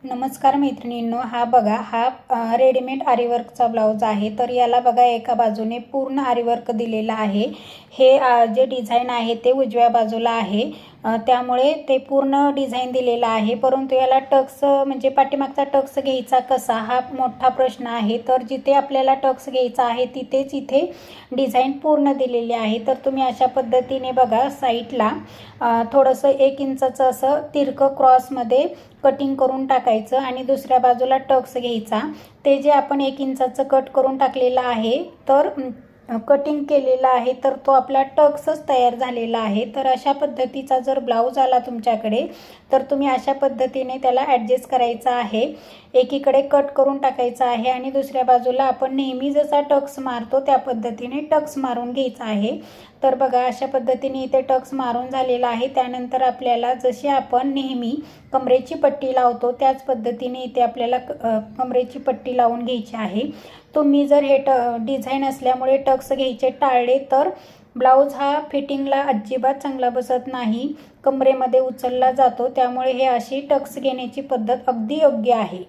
नमस्कार मैत्रिणींनो, हा बघा हा रेडीमेड आरीवर्कचा ब्लाऊज आहे। तर याला बघा एका बाजूने पूर्ण आरीवर्क दिलेला आहे। हे जे डिझाईन आहे ते उजव्या बाजूला आहे, त्यामुळे ते पूर्ण डिझाईन दिलेला आहे। परंतु याला टक्स म्हणजे पाठीमागचा टक्स घ्यायचा कसा हा मोठा प्रश्न आहे। तर जिथे आपल्याला टक्स घ्यायचा आहे तिथेच इथे डिझाईन पूर्ण दिलेली आहे। तर तुम्ही अशा पद्धतीने बघा साईडला थोडंसं 1 इंचाचं असं तिरकं क्रॉसमध्ये कटिंग करून टाकायचं आणि दुसऱ्या बाजूला टक्स घ्यायचा। ते जे आपण 1 इंचाचं कट करून टाकलेलं आहे तर कटिंग केलेला आहे तर तो आपला टक्सच तयार झालेला आहे। तर अशा पद्धतीचा जर ब्लाऊज आला तुमच्याकडे तर तुम्ही अशा पद्धतीने त्याला ॲडजस्ट करायचा आहे। एकीकडे कट करून टाकायचा आहे आणि दुसऱ्या बाजूला आपण नेहमी जसा टक्स मारतो त्या पद्धतीने टक्स मारून घ्यायचा आहे। तर बघा अशा पद्धतीने इथे टक्स मारून झालेला आहे। त्यानंतर आपल्याला जशी आपण नेहमी कमरेची पट्टी लावतो त्याच पद्धतीने इथे आपल्याला कमरेची पट्टी लावून घ्यायची आहे। तुम्ही जर हे डिझाईन असल्यामुळे टक्स घ्यायचे टाळले तर ब्लाऊज हा फिटिंगला अजिबात चांगला बसत नाही, कमरेमध्ये उचलला जातो। त्यामुळे हे अशी टक्स घेण्याची पद्धत अगदी योग्य आहे।